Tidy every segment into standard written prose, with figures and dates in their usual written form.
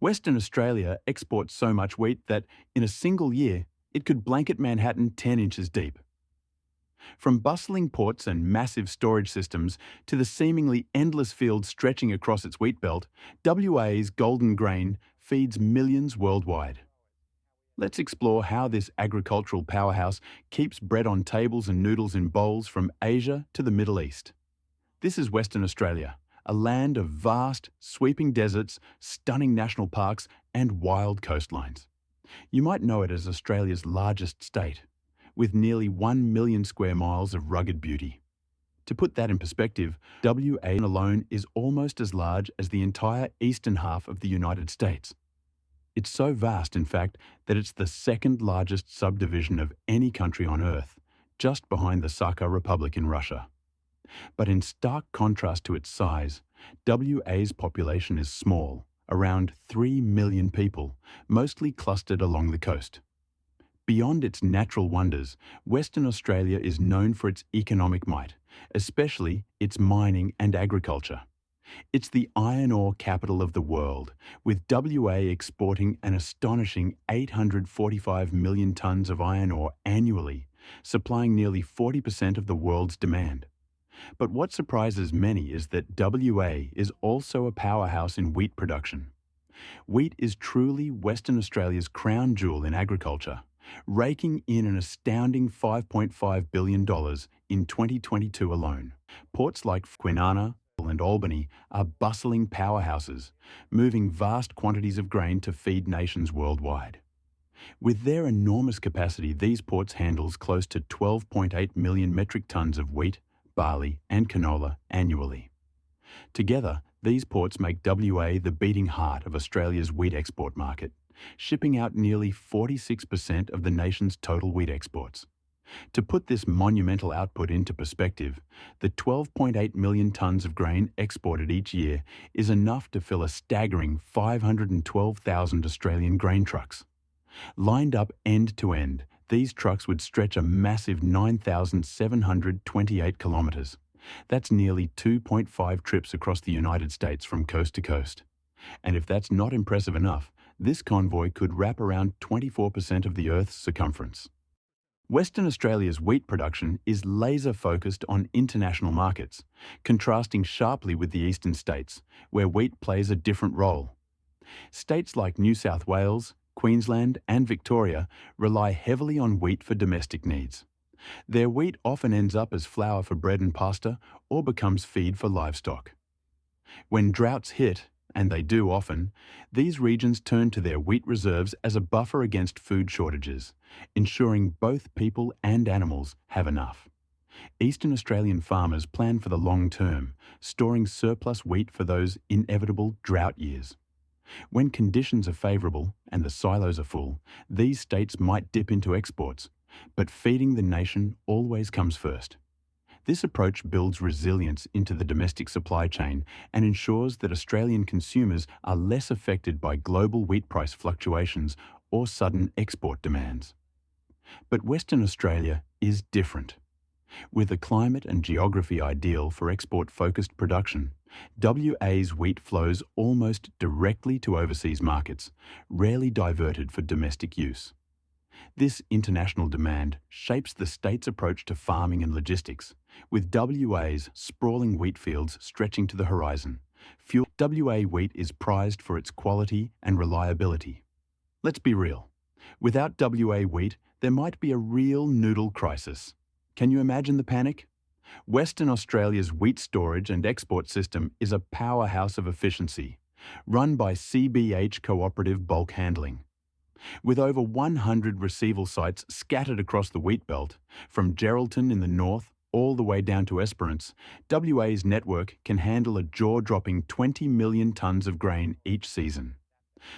Western Australia exports so much wheat that, in a single year, it could blanket Manhattan 10 inches deep. From bustling ports and massive storage systems to the seemingly endless fields stretching across its wheat belt, WA's golden grain feeds millions worldwide. Let's explore how this agricultural powerhouse keeps bread on tables and noodles in bowls from Asia to the Middle East. This is Western Australia, a land of vast, sweeping deserts, stunning national parks, and wild coastlines. You might know it as Australia's largest state, with nearly 1 million square miles of rugged beauty. To put that in perspective, WA alone is almost as large as the entire eastern half of the United States. It's so vast, in fact, that it's the second largest subdivision of any country on Earth, just behind the Sakha Republic in Russia. But in stark contrast to its size, WA's population is small, around 3 million people, mostly clustered along the coast. Beyond its natural wonders, Western Australia is known for its economic might, especially its mining and agriculture. It's the iron ore capital of the world, with WA exporting an astonishing 845 million tonnes of iron ore annually, supplying nearly 40% of the world's demand. But what surprises many is that WA is also a powerhouse in wheat production. Wheat is truly Western Australia's crown jewel in agriculture, raking in an astounding $5.5 billion in 2022 alone. Ports like Kwinana and Albany are bustling powerhouses, moving vast quantities of grain to feed nations worldwide. With their enormous capacity, these ports handle close to 12.8 million metric tonnes of wheat, barley, and canola annually. Together, these ports make WA the beating heart of Australia's wheat export market, shipping out nearly 46% of the nation's total wheat exports. To put this monumental output into perspective, the 12.8 million tonnes of grain exported each year is enough to fill a staggering 512,000 Australian grain trucks. Lined up end to end, these trucks would stretch a massive 9,728 kilometres. That's nearly 2.5 trips across the United States from coast to coast. And if that's not impressive enough, this convoy could wrap around 24% of the Earth's circumference. Western Australia's wheat production is laser-focused on international markets, contrasting sharply with the eastern states, where wheat plays a different role. States like New South Wales, Queensland, and Victoria rely heavily on wheat for domestic needs. Their wheat often ends up as flour for bread and pasta or becomes feed for livestock. When droughts hit, and they do often, these regions turn to their wheat reserves as a buffer against food shortages, ensuring both people and animals have enough. Eastern Australian farmers plan for the long term, storing surplus wheat for those inevitable drought years. When conditions are favourable and the silos are full, these states might dip into exports, but feeding the nation always comes first. This approach builds resilience into the domestic supply chain and ensures that Australian consumers are less affected by global wheat price fluctuations or sudden export demands. But Western Australia is different. With a climate and geography ideal for export-focused production, WA's wheat flows almost directly to overseas markets, rarely diverted for domestic use. This international demand shapes the state's approach to farming and logistics, with WA's sprawling wheat fields stretching to the horizon. WA wheat is prized for its quality and reliability. Let's be real. Without WA wheat, there might be a real noodle crisis. Can you imagine the panic? Western Australia's wheat storage and export system is a powerhouse of efficiency, run by CBH Cooperative Bulk Handling. With over 100 receival sites scattered across the wheat belt, from Geraldton in the north all the way down to Esperance, WA's network can handle a jaw-dropping 20 million tonnes of grain each season.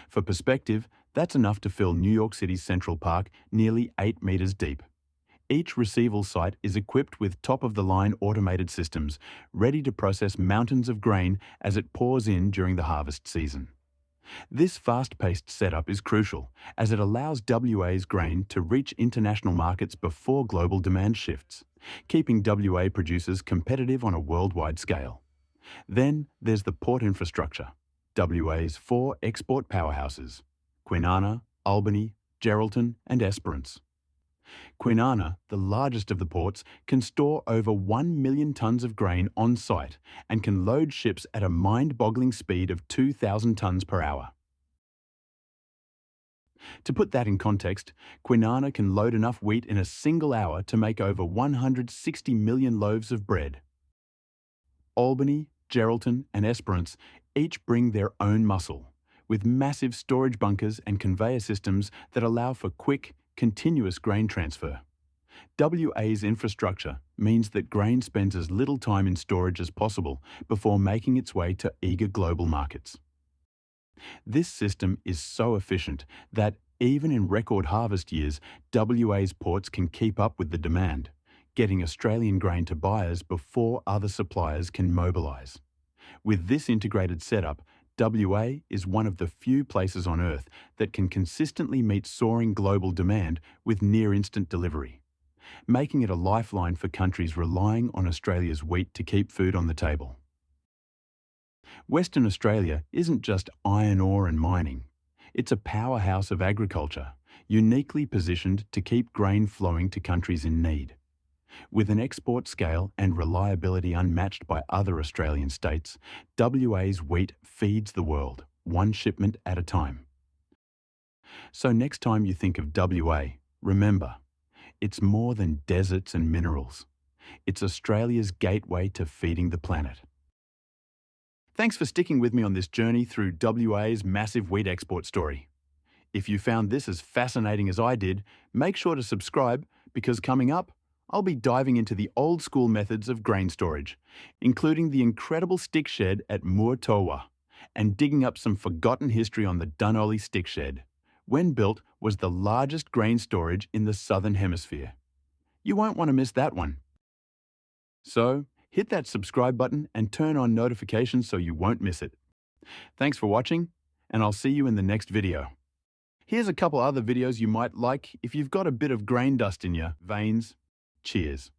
For perspective, that's enough to fill New York City's Central Park nearly 8 metres deep. Each receival site is equipped with top-of-the-line automated systems, ready to process mountains of grain as it pours in during the harvest season. This fast-paced setup is crucial, as it allows WA's grain to reach international markets before global demand shifts, keeping WA producers competitive on a worldwide scale. Then there's the port infrastructure. WA's 4 export powerhouses: Kwinana, Albany, Geraldton and Esperance. Kwinana, the largest of the ports, can store over 1 million tonnes of grain on site and can load ships at a mind-boggling speed of 2,000 tonnes per hour. To put that in context, Kwinana can load enough wheat in a single hour to make over 160 million loaves of bread. Albany, Geraldton and Esperance each bring their own muscle, with massive storage bunkers and conveyor systems that allow for quick, continuous grain transfer. WA's infrastructure means that grain spends as little time in storage as possible before making its way to eager global markets. This system is so efficient that even in record harvest years, WA's ports can keep up with the demand, getting Australian grain to buyers before other suppliers can mobilise. With this integrated setup, WA is one of the few places on Earth that can consistently meet soaring global demand with near-instant delivery, making it a lifeline for countries relying on Australia's wheat to keep food on the table. Western Australia isn't just iron ore and mining. It's a powerhouse of agriculture, uniquely positioned to keep grain flowing to countries in need. With an export scale and reliability unmatched by other Australian states, WA's wheat feeds the world, one shipment at a time. So next time you think of WA, remember, it's more than deserts and minerals. It's Australia's gateway to feeding the planet. Thanks for sticking with me on this journey through WA's massive wheat export story. If you found this as fascinating as I did, make sure to subscribe because coming up, I'll be diving into the old school methods of grain storage, including the incredible stick shed at Moor Towa, and digging up some forgotten history on the Dunolly stick shed. When built, was the largest grain storage in the Southern Hemisphere. You won't want to miss that one. So, hit that subscribe button and turn on notifications so you won't miss it. Thanks for watching, and I'll see you in the next video. Here's a couple other videos you might like if you've got a bit of grain dust in your veins. Cheers.